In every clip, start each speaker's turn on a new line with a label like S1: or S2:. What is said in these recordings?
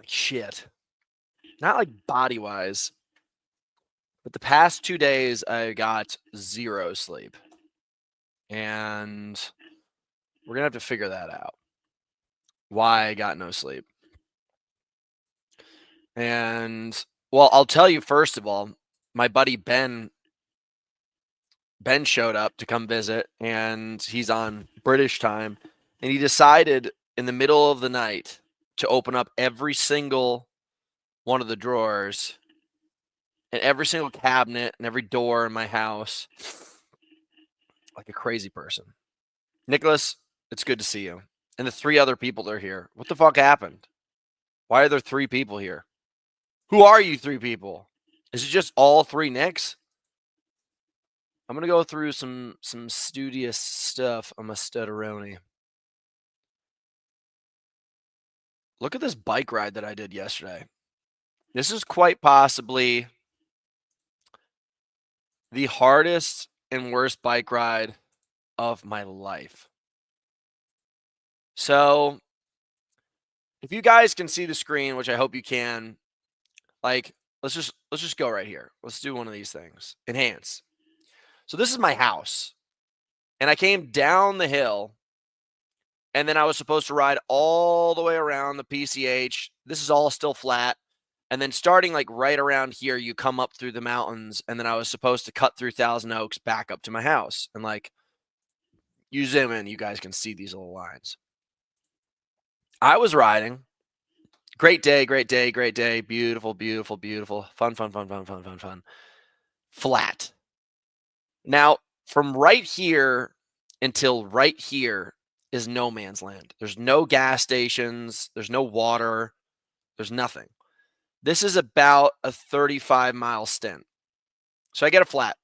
S1: shit. Not like body-wise, but the past 2 days I got 0 sleep. And we're going to have to figure that out. Why I got no sleep. And, well, I'll tell you first of all, my buddy Ben showed up to come visit, and he's on British time, and he decided in the middle of the night to open up every single one of the drawers and every single cabinet and every door in my house like a crazy person. Nicholas, it's good to see you. And the 3 other people that are here. What the fuck happened? Why are there 3 people here? Who are you 3 people? Is it just all 3 Nicks? I'm going to go through some studious stuff. I'm a stutteroni. Look at this bike ride that I did yesterday. This is quite possibly the hardest and worst bike ride of my life. So, if you guys can see the screen, which I hope you can, like, let's just go right here. Let's do one of these things. Enhance. So this is my house. And I came down the hill, and then I was supposed to ride all the way around the PCH. This is all still flat. And then starting like right around here, you come up through the mountains, and then I was supposed to cut through Thousand Oaks back up to my house. And like, you zoom in, you guys can see these little lines. I was riding. Great day, great day, great day. Beautiful, beautiful, beautiful. Fun, fun, fun, fun, fun, fun, fun. Flat. Now, from right here until right here is no man's land. There's no gas stations. There's no water. There's nothing. This is about a 35-mile stint. So I get a flat.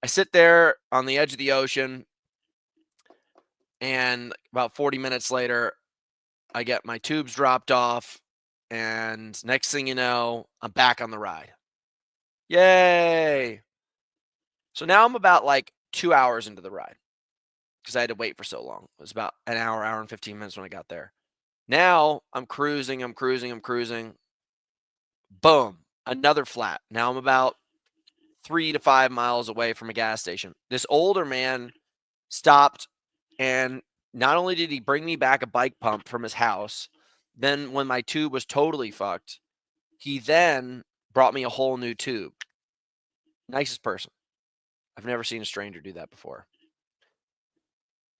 S1: I sit there on the edge of the ocean, and about 40 minutes later, I get my tubes dropped off, and next thing you know, I'm back on the ride. Yay! So now I'm about like 2 hours into the ride because I had to wait for so long. It was about an hour and 15 minutes when I got there. Now I'm cruising. Boom, another flat. Now I'm about 3 to 5 miles away from a gas station. This older man stopped, and not only did he bring me back a bike pump from his house, then when my tube was totally fucked, he then brought me a whole new tube. Nicest person. I've never seen a stranger do that before.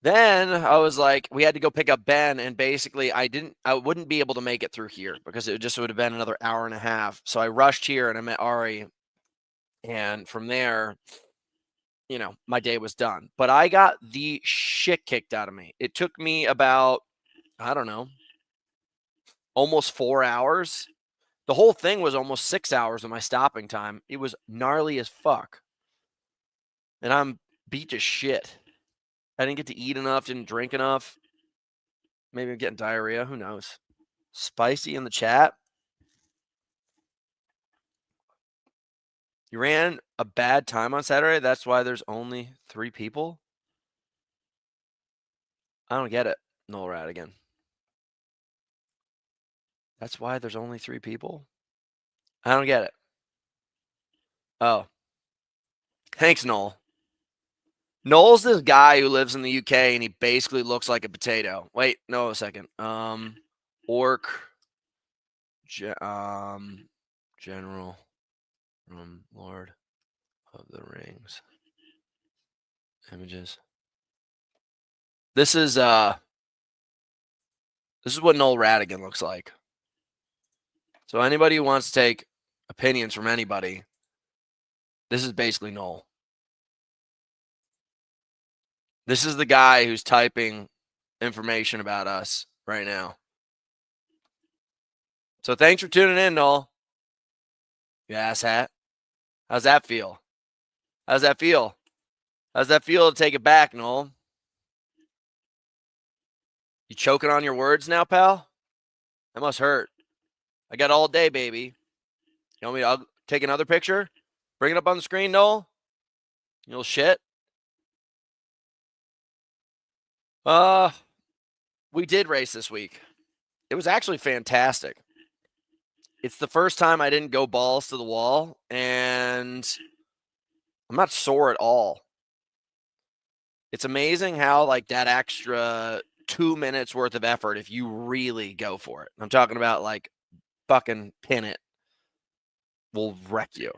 S1: Then I was like, we had to go pick up Ben, and basically I wouldn't be able to make it through here because it just would have been another hour and a half. So I rushed here and I met Ari, and from there, you know, my day was done. But I got the shit kicked out of me. It took me about, I don't know, almost 4 hours. The whole thing was almost 6 hours of my stopping time. It was gnarly as fuck. And I'm beat to shit. I didn't get to eat enough, didn't drink enough. Maybe I'm getting diarrhea. Who knows? Spicy in the chat. You ran a bad time on Saturday? That's why there's only 3 people? I don't get it. Noel Radigan. That's why there's only 3 people? I don't get it. Oh. Thanks, Noel. Noel's this guy who lives in the UK, and he basically looks like a potato. Wait, no, a second. Orc. General from Lord of the Rings. Images. This is what Noel Radigan looks like. So anybody who wants to take opinions from anybody, this is basically Noel. This is the guy who's typing information about us right now. So thanks for tuning in, Noel. You asshat. How's that feel? How's that feel? How's that feel to take it back, Noel? You choking on your words now, pal? That must hurt. I got all day, baby. You want me to take another picture? Bring it up on the screen, Noel? You little shit. We did race this week. It was actually fantastic. It's the first time I didn't go balls to the wall, and I'm not sore at all. It's amazing how, like, that extra 2 minutes worth of effort, if you really go for it, I'm talking about, like, fucking pin it, will wreck you.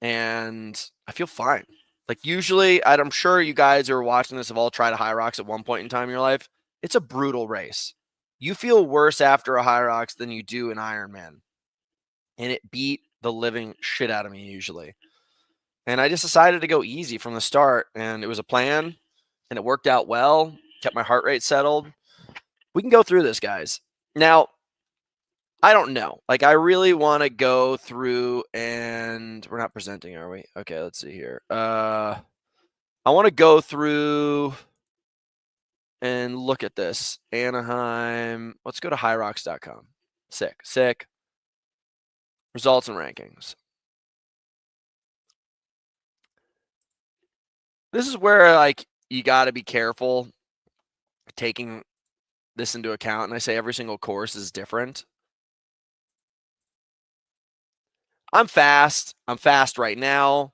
S1: And I feel fine. Like, usually, I'm sure you guys who are watching this have all tried a Hyrox at one point in time in your life. It's a brutal race. You feel worse after a Hyrox than you do an Ironman. And it beat the living shit out of me usually. And I just decided to go easy from the start. And it was a plan, and it worked out well, kept my heart rate settled. We can go through this, guys. Now, I don't know. Like, I really want to go through, and we're not presenting, are we? Okay, let's see here. I want to go through and look at this. Anaheim. Let's go to hyrox.com. Sick. Results and rankings. This is where, like, you got to be careful taking this into account. And I say every single course is different. I'm fast. I'm fast right now,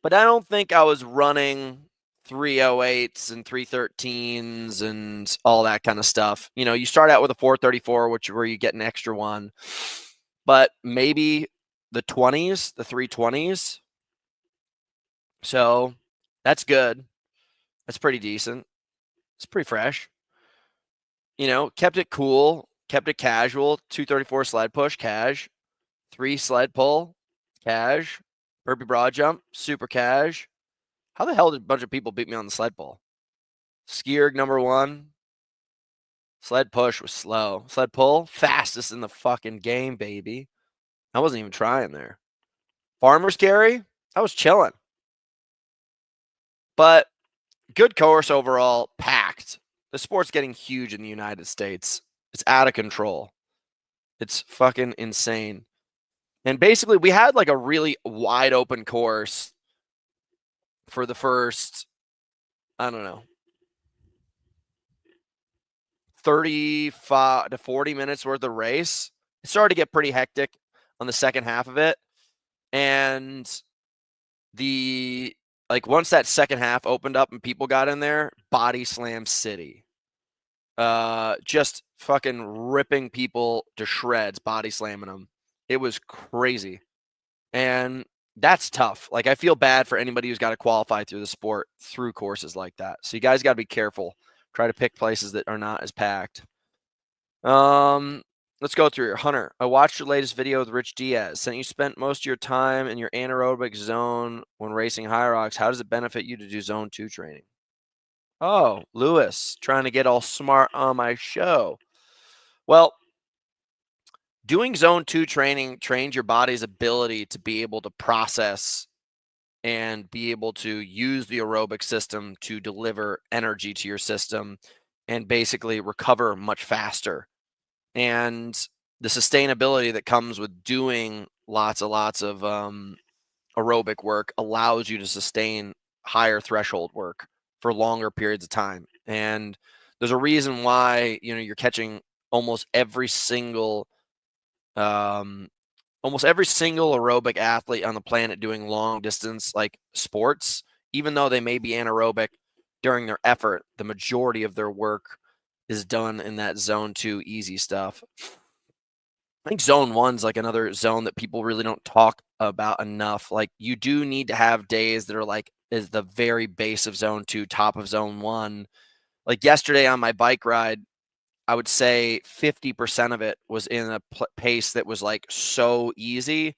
S1: but I don't think I was running 308s and 313s and all that kind of stuff. You know, you start out with a 434, where you get an extra one, but maybe the 20s, the 320s. So that's good. That's pretty decent. It's pretty fresh. You know, kept it cool, kept it casual. 234 sled push, cash. 3 sled pull, cash. Burpee broad jump, super cash. How the hell did a bunch of people beat me on the sled pull? Ski erg number 1. Sled push was slow. Sled pull, fastest in the fucking game, baby. I wasn't even trying there. Farmer's carry, I was chilling. But good course overall, packed. The sport's getting huge in the United States. It's out of control. It's fucking insane. And basically, we had like a really wide open course for the first, I don't know, 35 to 40 minutes worth of race. It started to get pretty hectic on the second half of it. And once that second half opened up and people got in there, body slam city. Just fucking ripping people to shreds, body slamming them. It was crazy. And that's tough. Like, I feel bad for anybody who's got to qualify through the sport through courses like that. So you guys got to be careful. Try to pick places that are not as packed. Let's go through here. Hunter, I watched your latest video with Rich Diaz. Since you spent most of your time in your anaerobic zone when racing Hyrox, how does it benefit you to do zone 2 training? Oh, Lewis, trying to get all smart on my show. Well, doing zone 2 training trains your body's ability to be able to process and be able to use the aerobic system to deliver energy to your system and basically recover much faster. And the sustainability that comes with doing lots of aerobic work allows you to sustain higher threshold work for longer periods of time. And there's a reason why, you know, you're catching almost every single aerobic athlete on the planet doing long distance like sports, even though they may be anaerobic during their effort, the majority of their work is done in that zone 2 easy stuff. I think zone 1's like another zone that people really don't talk about enough. Like, you do need to have days that are like is the very base of zone 2, top of zone 1. Like yesterday on my bike ride, I would say 50% of it was in a pace that was like so easy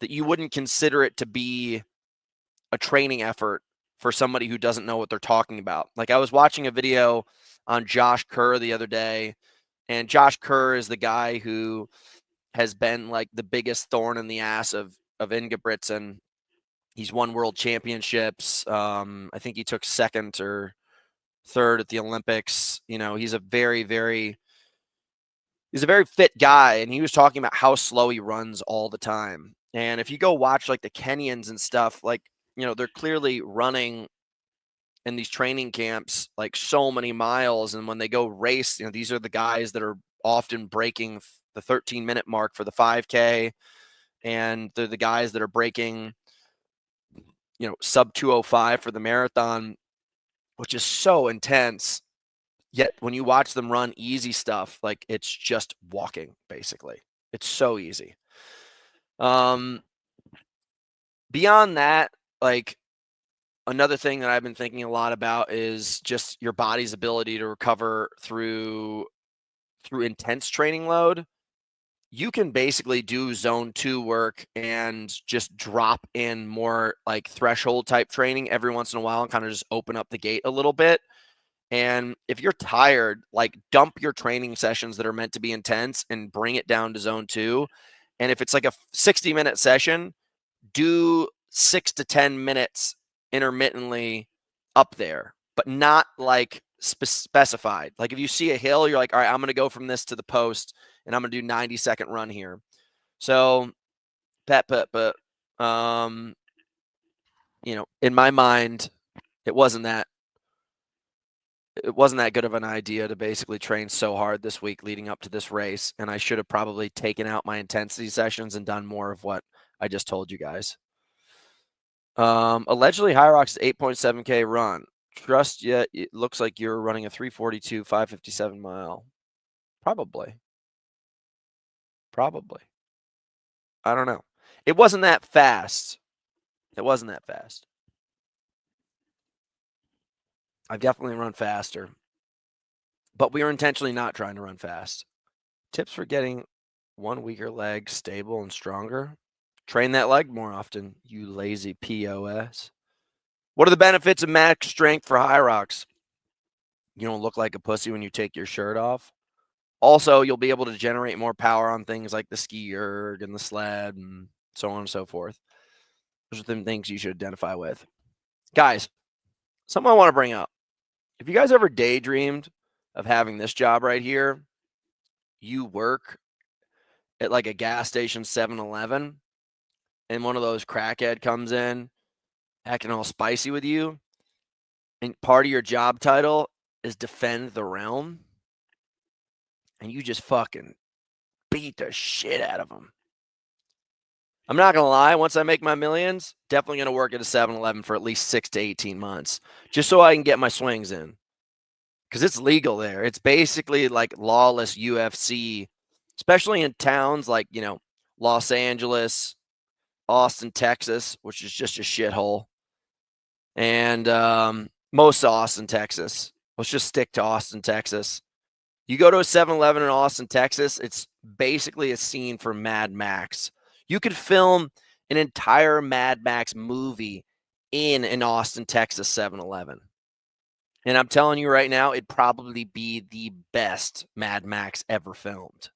S1: that you wouldn't consider it to be a training effort for somebody who doesn't know what they're talking about. Like, I was watching a video on Josh Kerr the other day, and Josh Kerr is the guy who has been like the biggest thorn in the ass of Ingebrigtsen. He's won world championships. I think he took second or third at the Olympics. You know, he's a very fit guy, and he was talking about how slow he runs all the time. And if you go watch like the Kenyans and stuff, like, you know, they're clearly running in these training camps like so many miles, and when they go race, you know, these are the guys that are often breaking the 13-minute mark for the 5K, and they're the guys that are breaking, sub 205 for the marathon, which is so intense. Yet when you watch them run easy stuff, like it's just walking, basically. It's so easy. Beyond that, like another thing that I've been thinking a lot about is just your body's ability to recover through intense training load. You can basically do zone 2 work and just drop in more like threshold type training every once in a while and kind of just open up the gate a little bit. And if you're tired, like dump your training sessions that are meant to be intense and bring it down to zone 2. And if it's like a 60-minute session, do 6 to 10 minutes intermittently up there, but not like specified. Like if you see a hill, you're like, all right, I'm going to go from this to the post and I'm going to do 90-second run here. So, in my mind, it wasn't that good of an idea to basically train so hard this week leading up to this race. And I should have probably taken out my intensity sessions and done more of what I just told you guys. Allegedly Hyrox 8.7K run. Trust yet it looks like you're running a 342, 557 mile. Probably. I don't know. It wasn't that fast. I've definitely run faster. But we were intentionally not trying to run fast. Tips for getting one weaker leg stable and stronger? Train that leg more often, you lazy POS. What are the benefits of max strength for Hyrox? You don't look like a pussy when you take your shirt off. Also, you'll be able to generate more power on things like the ski erg and the sled and so on and so forth. Those are the things you should identify with. Guys, something I want to bring up. If you guys ever daydreamed of having this job right here, you work at like a gas station 7-Eleven, and one of those crackhead comes in acting all spicy with you, and part of your job title is defend the realm, and you just fucking beat the shit out of them. I'm not going to lie, once I make my millions, definitely going to work at a 7-Eleven for at least 6 to 18 months, just so I can get my swings in. Because it's legal there. It's basically like lawless UFC, especially in towns like, Los Angeles, Austin, Texas, which is just a shithole. And most of Austin, Texas. Let's just stick to Austin, Texas. You go to a 7-Eleven in Austin, Texas, it's basically a scene for Mad Max. You could film an entire Mad Max movie in an Austin, Texas 7-Eleven. And I'm telling you right now, it'd probably be the best Mad Max ever filmed.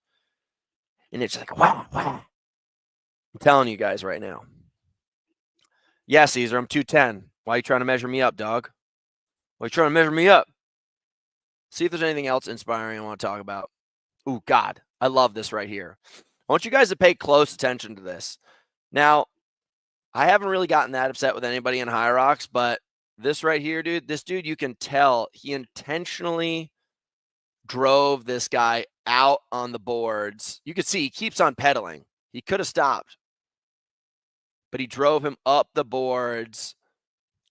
S1: And it's like, wow. I'm telling you guys right now. Yeah, Caesar, I'm 210. Why are you trying to measure me up, dog? Why are you trying to measure me up? See if there's anything else inspiring I want to talk about. Ooh, God, I love this right here. I want you guys to pay close attention to this. Now, I haven't really gotten that upset with anybody in Hyrox, but this right here, dude, this dude, you can tell he intentionally drove this guy out on the boards. You can see he keeps on pedaling. He could have stopped, but he drove him up the boards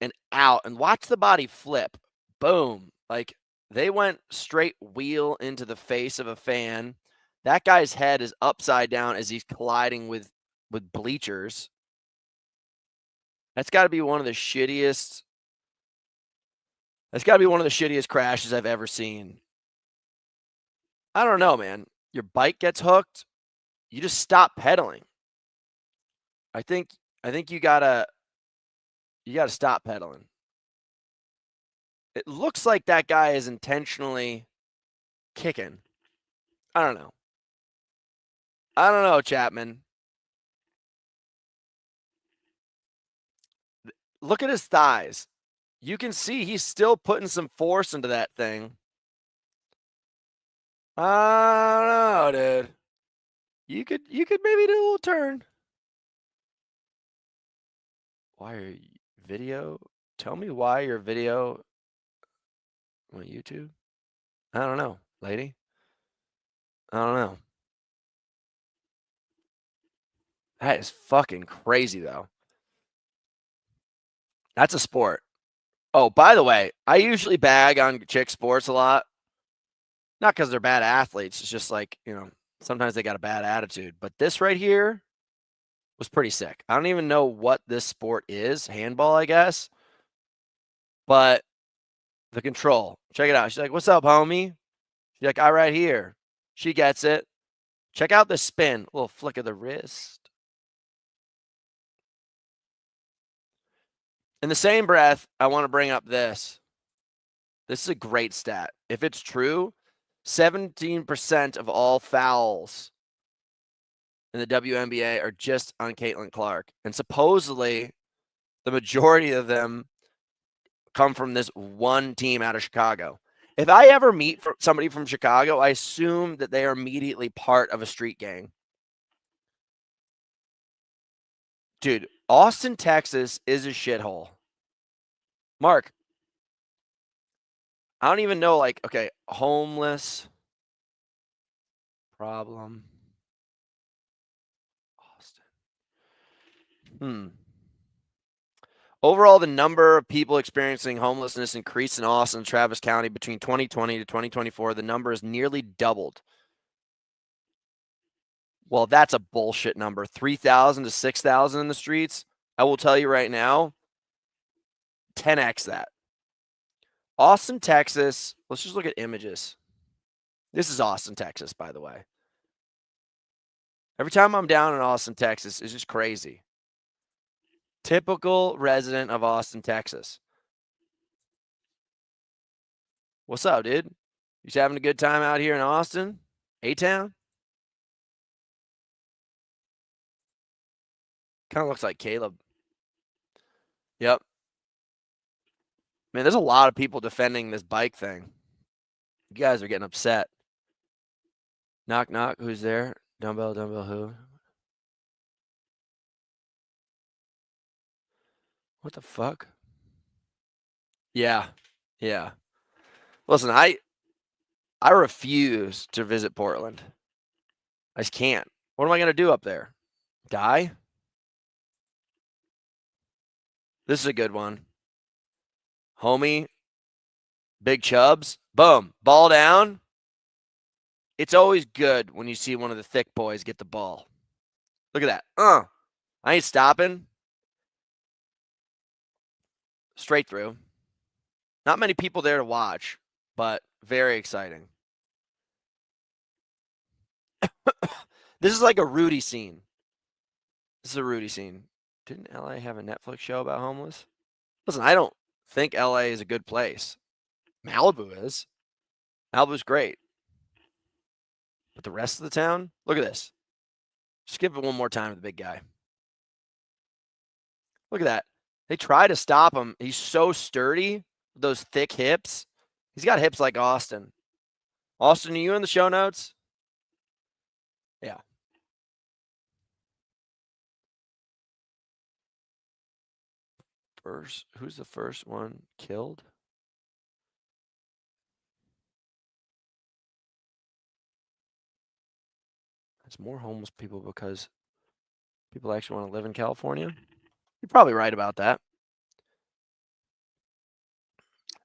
S1: and out, and watch the body flip. Boom. Like they went straight wheel into the face of a fan. That guy's head is upside down as he's colliding with bleachers. That's got to be one of the shittiest. That's got to be one of the shittiest crashes I've ever seen. I don't know, man. Your bike gets hooked, you just stop pedaling. I think you gotta stop pedaling. It looks like that guy is intentionally kicking. I don't know, Chapman. Look at his thighs. You can see he's still putting some force into that thing. I don't know, dude. You could maybe do a little turn. Why are you video? Tell me why your video on YouTube? I don't know, lady. I don't know. That is fucking crazy, though. That's a sport. Oh, by the way, I usually bag on chick sports a lot. Not because they're bad athletes. It's just like, sometimes they got a bad attitude. But this right here was pretty sick. I don't even know what this sport is. Handball, I guess. But the control. Check it out. She's like, "What's up, homie?" She's like, "I right here." She gets it. Check out the spin. A little flick of the wrist. In the same breath, I want to bring up this. This is a great stat. If it's true, 17% of all fouls in the WNBA are just on Caitlin Clark. And supposedly, the majority of them come from this one team out of Chicago. If I ever meet somebody from Chicago, I assume that they are immediately part of a street gang. Dude, Austin, Texas is a shithole. Mark, I don't even know, okay, homeless problem. Austin. Overall, the number of people experiencing homelessness increased in Austin and Travis County between 2020 to 2024. The number has nearly doubled. Well, that's a bullshit number. 3,000 to 6,000 in the streets. I will tell you right now, 10x that. Austin, Texas. Let's just look at images. This is Austin, Texas, by the way. Every time I'm down in Austin, Texas, it's just crazy. Typical resident of Austin, Texas. What's up, dude? You just having a good time out here in Austin? A-Town? Kind of looks like Caleb. Yep. Man, there's a lot of people defending this bike thing. You guys are getting upset. Knock, knock. Who's there? Dumbbell, who? What the fuck? Yeah. Yeah. Listen, I refuse to visit Portland. I just can't. What am I going to do up there? Die? This is a good one. Homie, Big Chubs. Boom. Ball down. It's always good when you see one of the thick boys get the ball. Look at that. I ain't stopping. Straight through. Not many people there to watch, but very exciting. This is like a Rudy scene. This is a Rudy scene. Didn't LA have a Netflix show about homeless? Listen, I don't think LA is a good place. Malibu is. Malibu's great. But the rest of the town, look at this. Just give it one more time to the big guy. Look at that. They try to stop him. He's so sturdy, those thick hips. He's got hips like Austin. Austin, are you in the show notes? Yeah. Who's the first one killed? It's more homeless people because people actually want to live in California. You're probably right about that.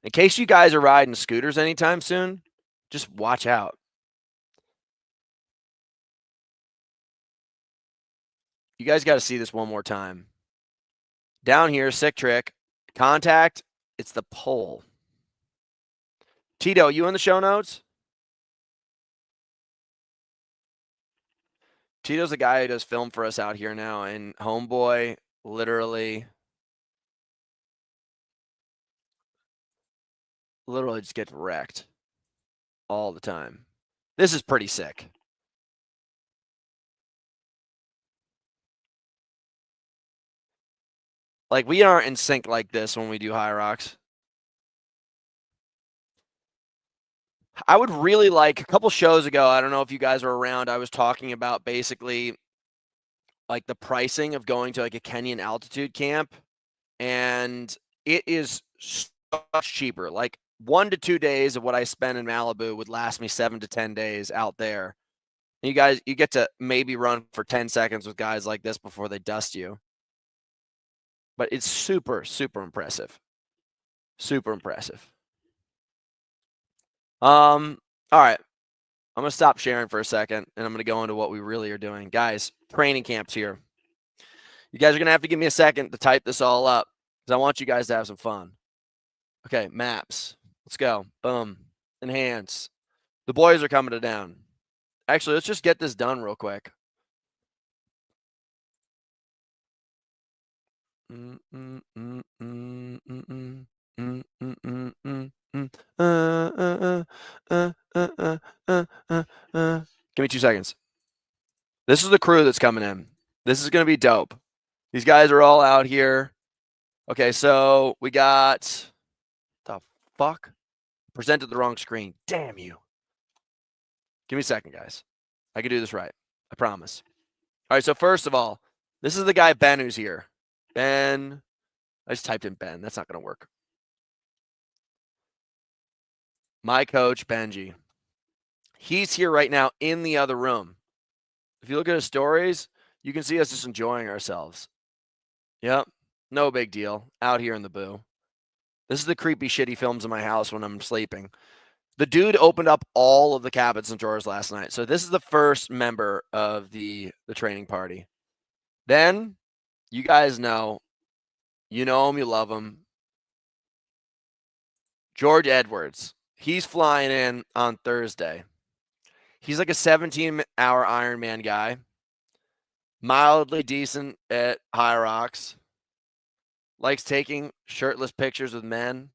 S1: In case you guys are riding scooters anytime soon, just watch out. You guys got to see this one more time. Down here, sick trick. Contact, it's the pole. Tito, you in the show notes? Tito's the guy who does film for us out here now, and homeboy literally just gets wrecked all the time. This is pretty sick. Like, we aren't in sync like this when we do Hyrox. I would really like, a couple shows ago, I don't know if you guys were around, I was talking about basically like the pricing of going to like a Kenyan altitude camp, and it is so much cheaper. Like 1 to 2 days of what I spend in Malibu would last me 7 to 10 days out there And you get to maybe run for 10 seconds with guys like this before they dust you. But it's super, super impressive. Super impressive. All right. I'm going to stop sharing for a second, and I'm going to go into what we really are doing. Guys, training camp's here. You guys are going to have to give me a second to type this all up because I want you guys to have some fun. Okay, maps. Let's go. Boom. Enhance. The boys are coming to down. Actually, let's just get this done real quick. Give me 2 seconds. This is the crew that's coming in. This is going to be dope. These guys are all out here. Okay, so we got the fuck? Presented the wrong screen. Damn you. Give me a second, guys. I can do this right. I promise. All right, so first of all, this is the guy Ben who's here. Ben. I just typed in Ben. That's not going to work. My coach, Benji. He's here right now in the other room. If you look at his stories, you can see us just enjoying ourselves. Yep. No big deal. Out here in the boo. This is the creepy shit he films in my house when I'm sleeping. The dude opened up all of the cabinets and drawers last night. So this is the first member of the training party. Then, you guys know. You know him. You love him. George Edwards. He's flying in on Thursday. He's like a 17-hour Ironman guy. Mildly decent at Hyrox. Likes taking shirtless pictures with men.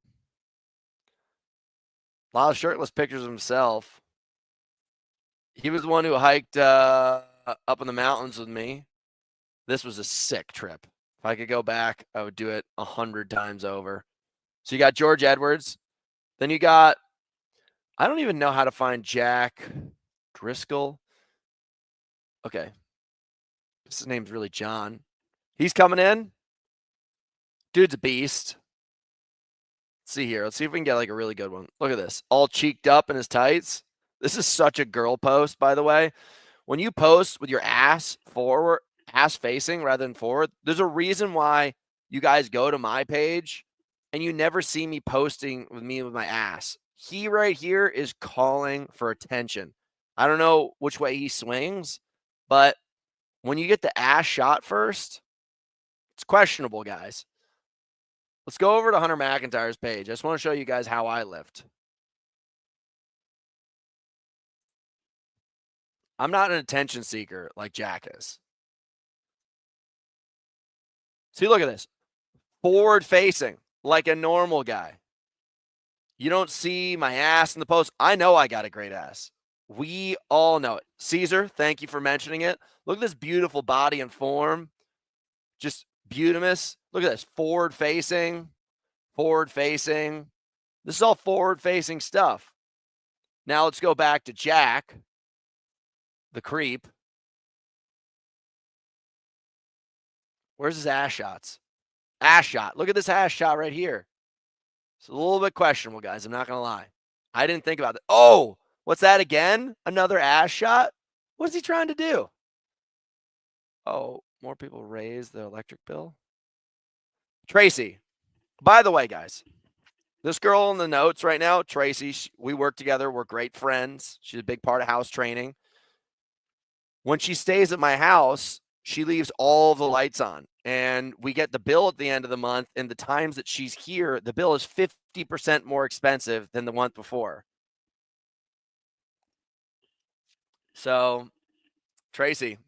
S1: A lot of shirtless pictures of himself. He was the one who hiked up in the mountains with me. This was a sick trip. If I could go back, I would do it 100 times over. So you got George Edwards. Then you got, I don't even know how to find Jack Driscoll. Okay. His name's really John. He's coming in. Dude's a beast. Let's see here. Let's see if we can get like a really good one. Look at this. All cheeked up in his tights. This is such a girl post, by the way. When you post with your ass forward, ass facing rather than forward, there's a reason why you guys go to my page and you never see me posting with me with my ass. He right here is calling for attention. I don't know which way he swings, but when you get the ass shot first, it's questionable, guys. Let's go over to Hunter McIntyre's page. I just want to show you guys how I lift. I'm not an attention seeker like Jack is. See, look at this. Forward facing like a normal guy. You don't see my ass in the post. I know I got a great ass. We all know it. Caesar, thank you for mentioning it. Look at this beautiful body and form. Just beautimous. Look at this. Forward facing. Forward facing. This is all forward facing stuff. Now let's go back to Jack, the creep. Where's his ass shots? Ass shot. Look at this ass shot right here. It's a little bit questionable, guys. I'm not going to lie. I didn't think about that. Oh, what's that again? Another ass shot? What's he trying to do? Oh, more people raise the electric bill? Tracy. By the way, guys, this girl in the notes right now, Tracy, we work together. We're great friends. She's a big part of house training. When she stays at my house, she leaves all the lights on. And we get the bill at the end of the month. And the times that she's here, the bill is 50% more expensive than the month before. So, Tracy,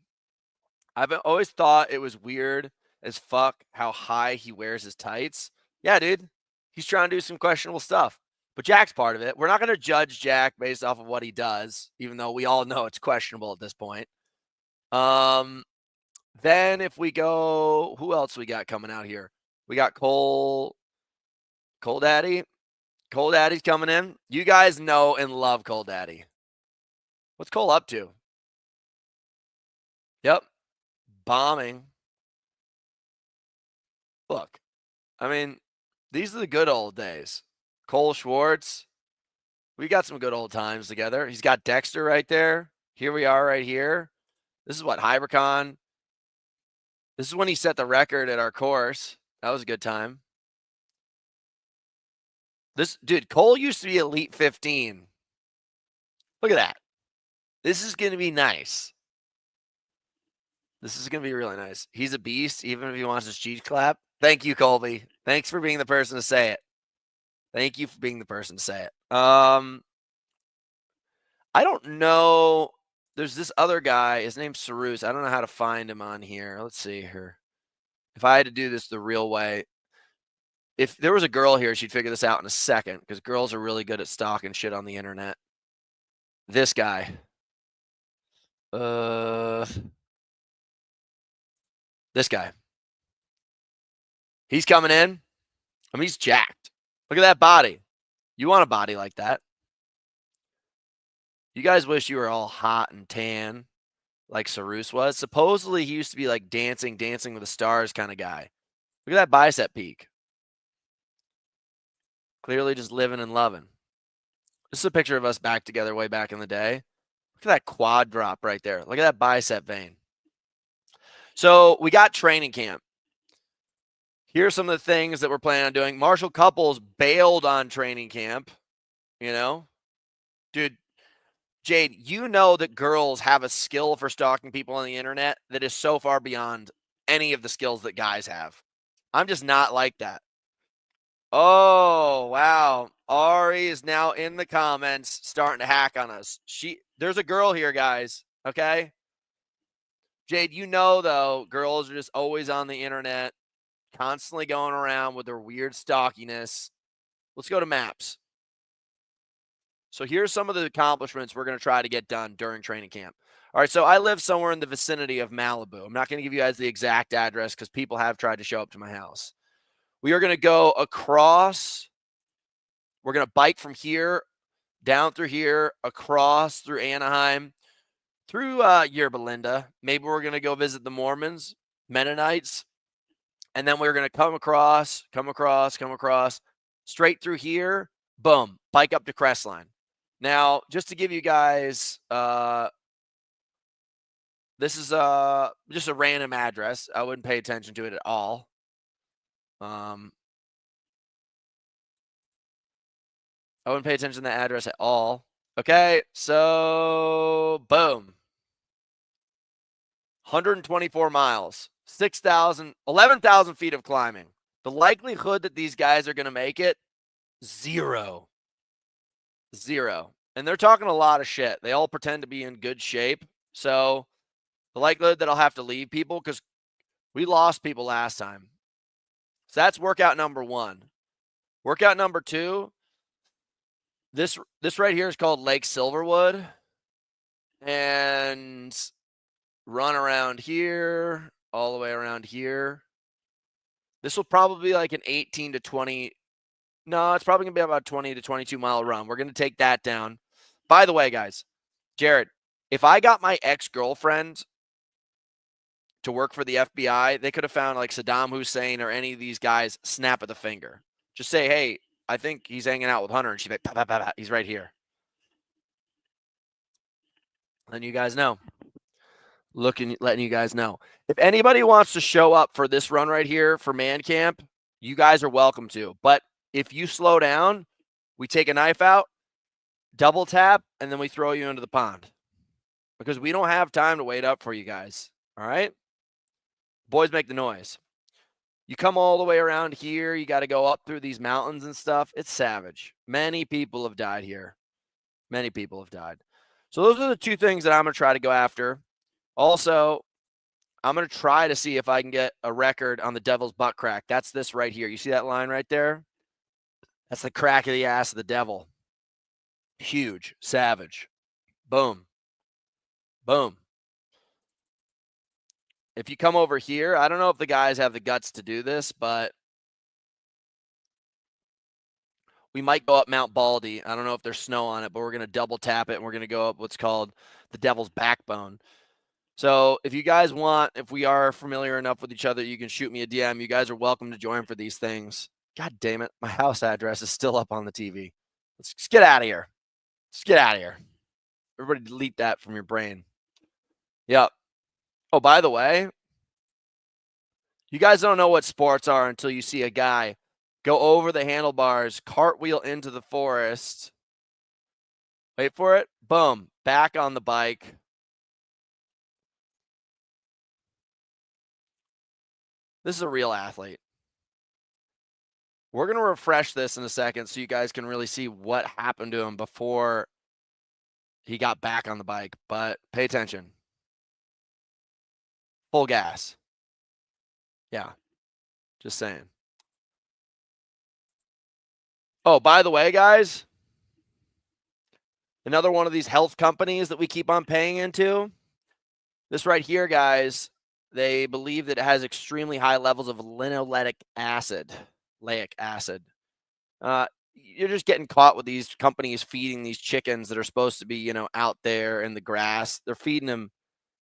S1: I've always thought it was weird as fuck how high he wears his tights. Yeah, dude. He's trying to do some questionable stuff. But Jack's part of it. We're not going to judge Jack based off of what he does, even though we all know it's questionable at this point. Then if we go, who else we got coming out here? We got Cole Daddy. Cole Daddy's coming in. You guys know and love Cole Daddy. What's Cole up to? Yep. Bombing. Look, I mean, these are the good old days. Cole Schwartz. We got some good old times together. He's got Dexter right there. Here we are right here. This is what, Hyrox. This is when he set the record at our course. That was a good time. This dude, Cole used to be Elite 15. Look at that. This is going to be nice. This is going to be really nice. He's a beast, even if he wants his cheek clap. Thank you, Colby. Thanks for being the person to say it. Thank you for being the person to say it. I don't know. There's this other guy. His name's Sarus. I don't know how to find him on here. Let's see here. If I had to do this the real way, if there was a girl here, she'd figure this out in a second because girls are really good at stalking shit on the internet. This guy. This guy. He's coming in. I mean, he's jacked. Look at that body. You want a body like that. You guys wish you were all hot and tan like Sarus was. Supposedly, he used to be like dancing with the stars kind of guy. Look at that bicep peak. Clearly just living and loving. This is a picture of us back together way back in the day. Look at that quad drop right there. Look at that bicep vein. So we got training camp. Here's some of the things that we're planning on doing. Marshall Couples bailed on training camp. You know? Dude, Jade, you know that girls have a skill for stalking people on the internet that is so far beyond any of the skills that guys have. I'm just not like that. Oh, wow. Ari is now in the comments starting to hack on us. There's a girl here, guys. Okay? Jade, you know, though, girls are just always on the internet, constantly going around with their weird stalkiness. Let's go to maps. So here's some of the accomplishments we're going to try to get done during training camp. All right, so I live somewhere in the vicinity of Malibu. I'm not going to give you guys the exact address because people have tried to show up to my house. We are going to go across. We're going to bike from here, down through here, across through Anaheim, through Yerba Linda. Maybe we're going to go visit the Mormons, Mennonites. And then we're going to come across, straight through here. Boom, bike up to Crestline. Now, just to give you guys, this is just a random address. I wouldn't pay attention to it at all. I wouldn't pay attention to the address at all. Okay, so boom. 124 miles, 11,000 feet of climbing. The likelihood that these guys are going to make it, zero. And they're talking a lot of shit. They all pretend to be in good shape. So the likelihood that I'll have to leave people, because we lost people last time. So that's workout number 1. Workout number 2, this right here is called Lake Silverwood. And run around here, all the way around here. This will probably be like an 18 to 20. No, it's probably going to be about 20 to 22 mile run. We're going to take that down. By the way, guys, Jared, if I got my ex-girlfriend to work for the FBI, they could have found like Saddam Hussein or any of these guys snap of the finger. Just say, hey, I think he's hanging out with Hunter. And she's like, bah, bah, bah, bah. He's right here. Letting you guys know. Letting you guys know. If anybody wants to show up for this run right here for man camp, you guys are welcome to. But if you slow down, we take a knife out, double tap, and then we throw you into the pond. Because we don't have time to wait up for you guys. All right? Boys make the noise. You come all the way around here. You got to go up through these mountains and stuff. It's savage. Many people have died here. Many people have died. So those are the 2 things that I'm going to try to go after. Also, I'm going to try to see if I can get a record on the Devil's Butt Crack. That's this right here. You see that line right there? That's the crack of the ass of the devil. Huge. Savage. Boom. Boom. If you come over here, I don't know if the guys have the guts to do this, but we might go up Mount Baldy. I don't know if there's snow on it, but we're going to double tap it, and we're going to go up what's called the Devil's Backbone. So if you guys want, if we are familiar enough with each other, you can shoot me a DM. You guys are welcome to join for these things. God damn it. My house address is still up on the TV. Let's get out of here. Let's get out of here. Everybody delete that from your brain. Yep. Oh, by the way, you guys don't know what sports are until you see a guy go over the handlebars, cartwheel into the forest. Wait for it. Boom. Back on the bike. This is a real athlete. We're going to refresh this in a second so you guys can really see what happened to him before he got back on the bike. But pay attention. Full gas. Yeah. Just saying. Oh, by the way, guys, another one of these health companies that we keep on paying into. This right here, guys, they believe that it has extremely high levels of linoleic acid. Laic acid. You're just getting caught with these companies feeding these chickens that are supposed to be, out there in the grass. They're feeding them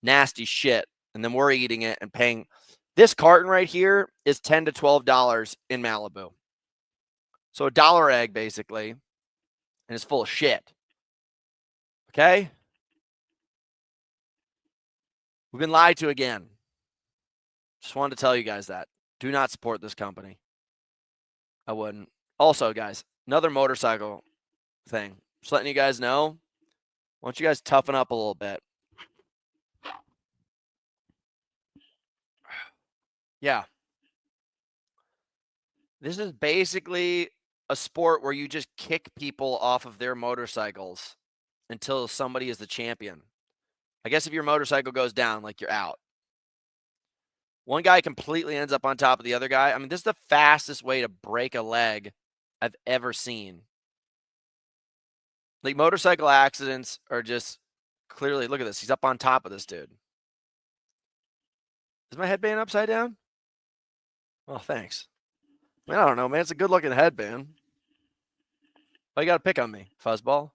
S1: nasty shit, and then we're eating it and paying. This carton right here is $10 to $12 in Malibu. So a dollar egg, basically, and it's full of shit. Okay? We've been lied to again. Just wanted to tell you guys that. Do not support this company. I wouldn't. Also, guys, another motorcycle thing. Just letting you guys know. Why don't you guys toughen up a little bit? Yeah. This is basically a sport where you just kick people off of their motorcycles until somebody is the champion. I guess if your motorcycle goes down, like you're out. One guy completely ends up on top of the other guy. I mean, this is the fastest way to break a leg I've ever seen. Like, motorcycle accidents are just clearly, look at this. He's up on top of this dude. Is my headband upside down? Oh, thanks. I mean, I don't know, man. It's a good looking headband. Why you got to pick on me, fuzzball?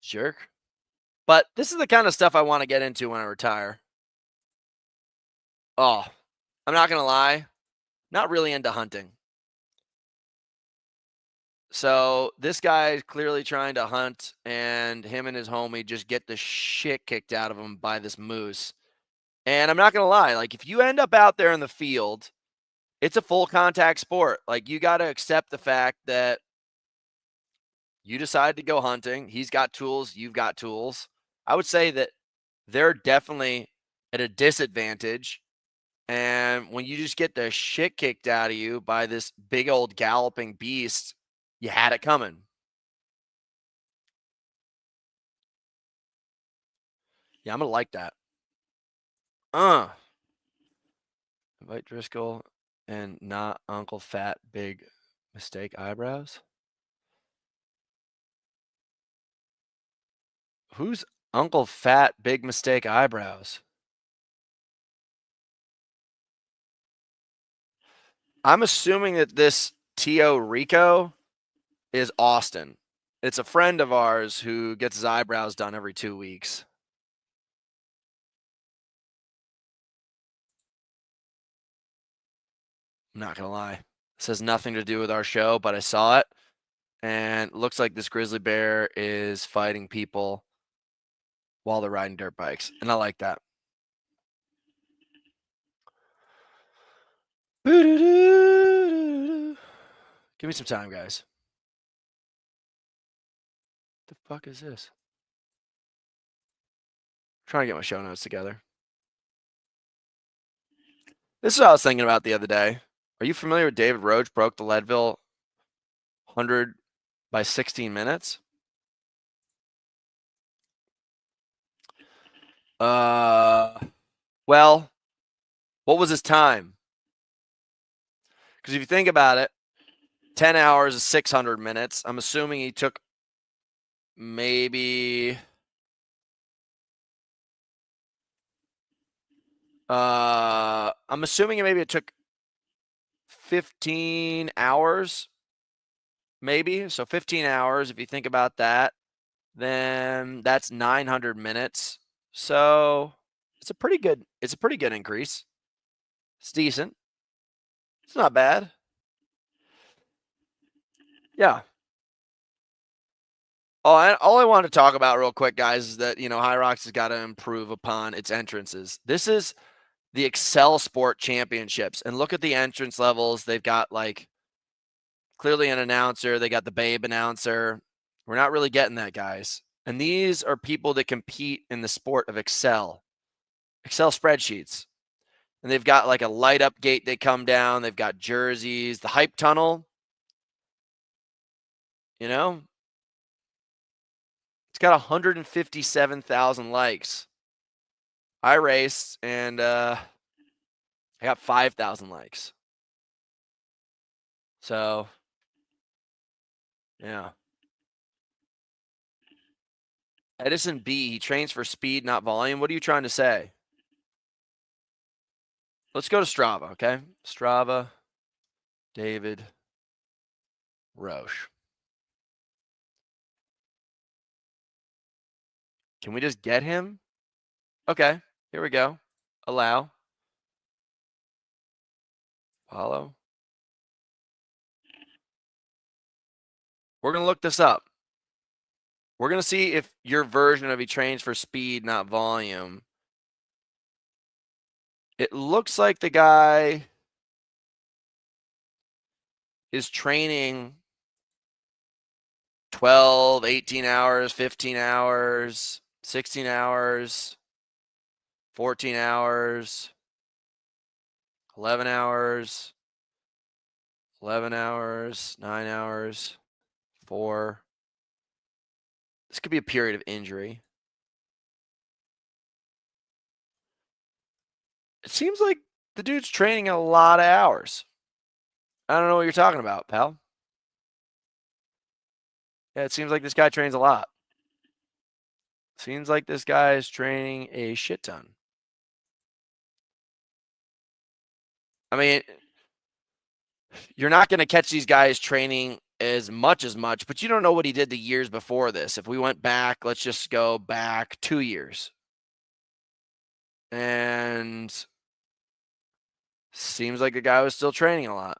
S1: Jerk. But this is the kind of stuff I want to get into when I retire. Oh, I'm not going to lie. Not really into hunting. So this guy is clearly trying to hunt, and him and his homie just get the shit kicked out of him by this moose. And I'm not going to lie. Like, if you end up out there in the field, it's a full contact sport. Like, you got to accept the fact that you decide to go hunting. He's got tools. You've got tools. I would say that they're definitely at a disadvantage. And when you just get the shit kicked out of you by this big old galloping beast, you had it coming. Yeah, I'm going to like that. Invite Driscoll and not Uncle Fat Big Mistake Eyebrows. Who's Uncle Fat Big Mistake Eyebrows? I'm assuming that this Tio Rico is Austin. It's a friend of ours who gets his eyebrows done every 2 weeks. I'm not going to lie. This has nothing to do with our show, but I saw it. And it looks like this grizzly bear is fighting people while they're riding dirt bikes. And I like that. Give me some time, guys. What the fuck is this? I'm trying to get my show notes together. This is what I was thinking about the other day. Are you familiar with David Roach broke the Leadville 100 by 16 minutes? Well, what was his time? Because if you think about it, 10 hours is 600 minutes. I'm assuming he took maybe I'm assuming maybe it took 15 hours, maybe. So 15 hours, if you think about that, then that's 900 minutes. So it's a pretty good increase. It's decent. It's not bad. Yeah. All I want to talk about real quick, guys, is that, Hyrox has got to improve upon its entrances. This is the Excel Sport Championships, and look at the entrance levels. They've got, clearly an announcer. They got the Babe announcer. We're not really getting that, guys. And these are people that compete in the sport of Excel spreadsheets. And they've got a light up gate they come down. They've got jerseys, the hype tunnel. It's got 157,000 likes. I raced and I got 5,000 likes. So, yeah. Edison B, he trains for speed, not volume. What are you trying to say? Let's go to Strava, okay? Strava, David Roche. Can we just get him? Okay, here we go. Allow. Follow. We're going to look this up. We're going to see if your version of he trains for speed, not volume. It looks like the guy is training 12, 18 hours, 15 hours, 16 hours, 14 hours, 11 hours, 11 hours, 9 hours, 4. This could be a period of injury. It seems like the dude's training a lot of hours. I don't know what you're talking about, pal. Yeah, it seems like this guy trains a lot. Seems like this guy is training a shit ton. I mean, you're not going to catch these guys training as much, but you don't know what he did the years before this. If we went back, let's just go back 2 years. And seems like the guy was still training a lot.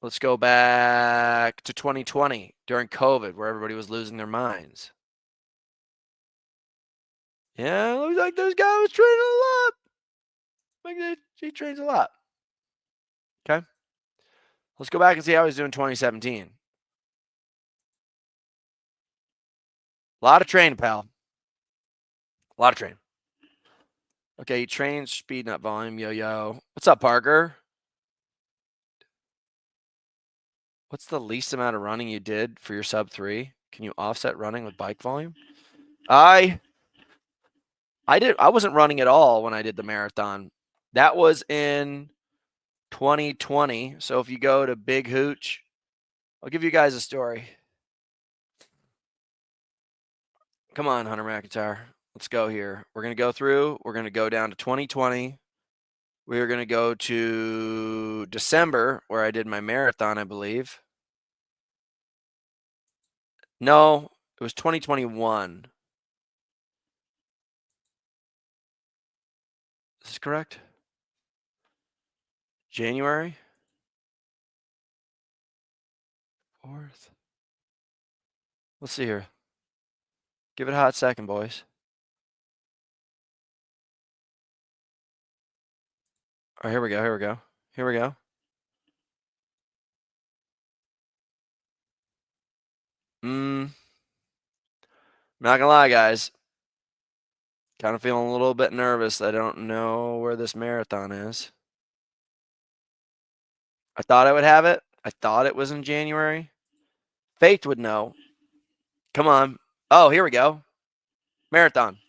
S1: Let's go back to 2020 during COVID, where everybody was losing their minds. Yeah, looks like this guy was training a lot. Like he trains a lot. Okay. Let's go back and see how he's doing 2017. A lot of training, pal. A lot of training. Okay, he trains speed, not volume. Yo. What's up, Parker? What's the least amount of running you did for your sub 3? Can you offset running with bike volume? I wasn't running at all when I did the marathon. That was in 2020. So if you go to Big Hooch, I'll give you guys a story. Come on, Hunter McIntyre. Let's go here. We're going to go through. We're going to go down to 2020. We're going to go to December, where I did my marathon, I believe. No, it was 2021. Is this correct? January 4th. Let's see here. Give it a hot second, boys. All right, here we go. Not gonna lie, guys. Kind of feeling a little bit nervous. I don't know where this marathon is. I thought I would have it. I thought it was in January. Faith would know. Come on. Oh, here we go. Marathon.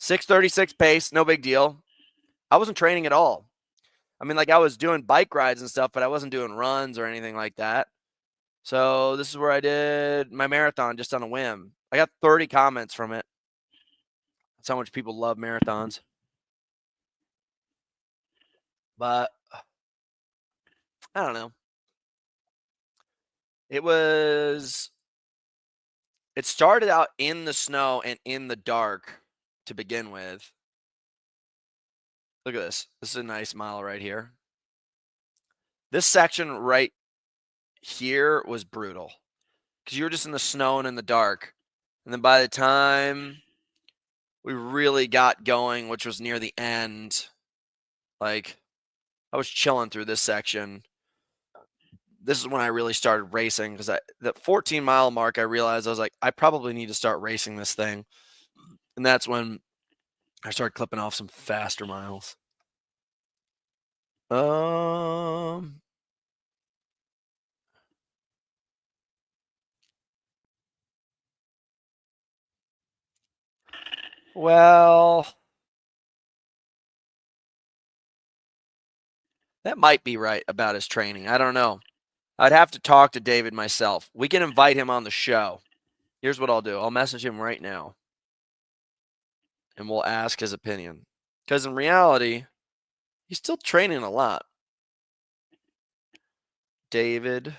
S1: 6:36 pace, no big deal. I wasn't training at all. I mean, I was doing bike rides and stuff, but I wasn't doing runs or anything like that. So this is where I did my marathon just on a whim. I got 30 comments from it. That's how much people love marathons. But I don't know. It started out in the snow and in the dark to begin with. Look at this. This is a nice mile right here. This section right here was brutal because you were just in the snow and in the dark. And then by the time we really got going, which was near the end, like I was chilling through this section. This is when I really started racing because the 14-mile mark, I realized I was like, I probably need to start racing this thing. And that's when I started clipping off some faster miles. Well, that might be right about his training. I don't know. I'd have to talk to David myself. We can invite him on the show. Here's what I'll do. I'll message him right now. And we'll ask his opinion. Because in reality, he's still training a lot. David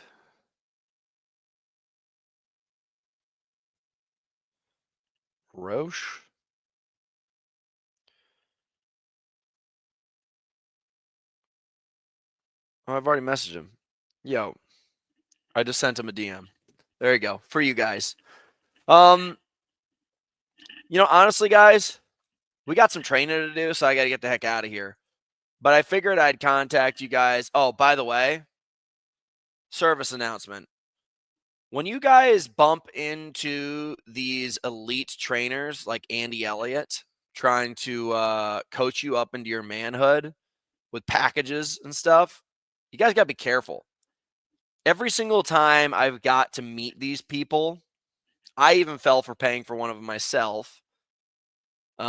S1: Roche. Oh, I've already messaged him. Yo, I just sent him a DM. There you go. For you guys. Honestly, guys, we got some training to do, so I got to get the heck out of here. But I figured I'd contact you guys. Oh, by the way, service announcement. When you guys bump into these elite trainers like Andy Elliott trying to coach you up into your manhood with packages and stuff, you guys got to be careful. Every single time I've got to meet these people, I even fell for paying for one of them myself. They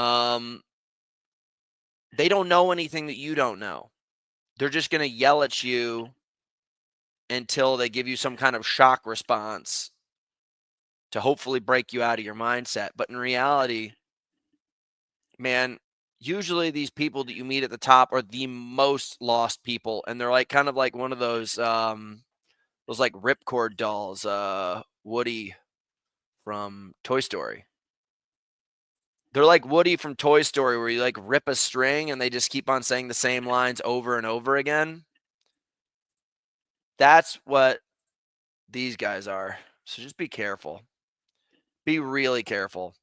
S1: don't know anything that you don't know. They're just going to yell at you until they give you some kind of shock response to hopefully break you out of your mindset. But in reality, man, usually these people that you meet at the top are the most lost people, and they're like kind of like one of those like ripcord dolls, Woody from Toy Story. They're like Woody from Toy Story, where you like rip a string and they just keep on saying the same lines over and over again. That's what these guys are. So just be careful. Be really careful.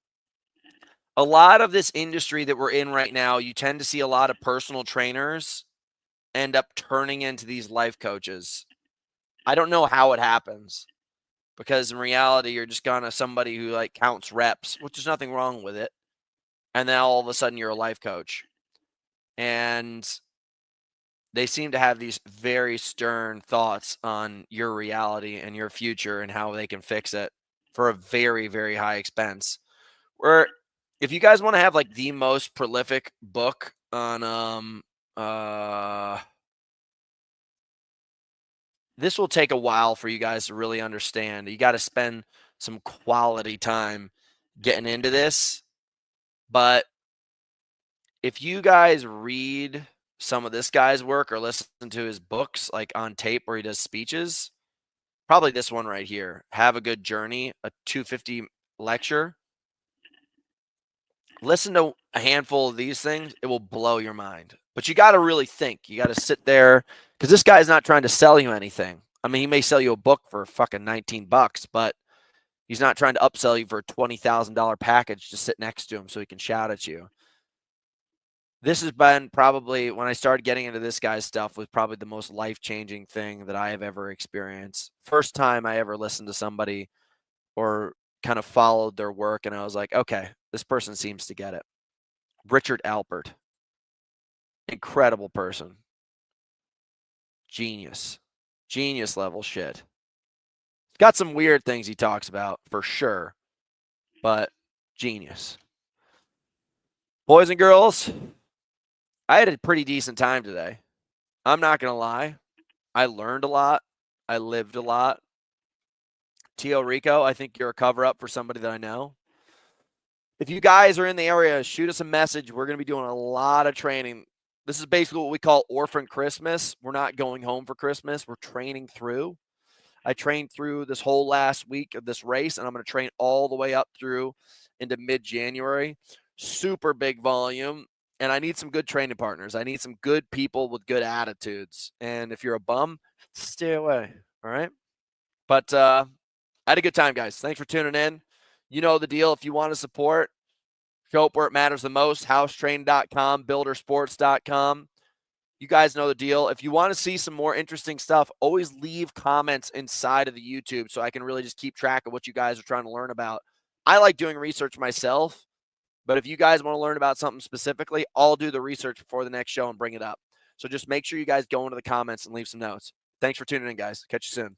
S1: A lot of this industry that we're in right now, you tend to see a lot of personal trainers end up turning into these life coaches. I don't know how it happens, because in reality, you're just kind of somebody who like counts reps, which is nothing wrong with it. And then all of a sudden you're a life coach. And they seem to have these very stern thoughts on your reality and your future and how they can fix it for a very, very high expense. Where if you guys want to have like the most prolific book on this will take a while for you guys to really understand. You got to spend some quality time getting into this. But if you guys read some of this guy's work or listen to his books like on tape where he does speeches, probably this one right here, Have a Good Journey, a 250 lecture. Listen to a handful of these things. It will blow your mind. But you got to really think. You got to sit there, because this guy's not trying to sell you anything. I mean, he may sell you a book for fucking $19, but he's not trying to upsell you for a $20,000 package to sit next to him so he can shout at you. This has been probably, when I started getting into this guy's stuff, was probably the most life-changing thing that I have ever experienced. First time I ever listened to somebody or kind of followed their work, and I was like, okay, this person seems to get it. Richard Alpert. Incredible person. Genius. Genius level shit. Got some weird things he talks about, for sure, but genius. Boys and girls, I had a pretty decent time today. I'm not going to lie. I learned a lot. I lived a lot. Tio Rico, I think you're a cover-up for somebody that I know. If you guys are in the area, shoot us a message. We're going to be doing a lot of training. This is basically what we call Orphan Christmas. We're not going home for Christmas. We're training through. I trained through this whole last week of this race, and I'm going to train all the way up through into mid-January. Super big volume. and I need some good training partners. I need some good people with good attitudes. And if you're a bum, stay away. All right. But I had a good time, guys. Thanks for tuning in. You know the deal. If you want to support, show up where it matters the most, housetrain.com, buildersports.com. You guys know the deal. If you want to see some more interesting stuff, always leave comments inside of the YouTube so I can really just keep track of what you guys are trying to learn about. I like doing research myself, but if you guys want to learn about something specifically, I'll do the research before the next show and bring it up. So just make sure you guys go into the comments and leave some notes. Thanks for tuning in, guys. Catch you soon.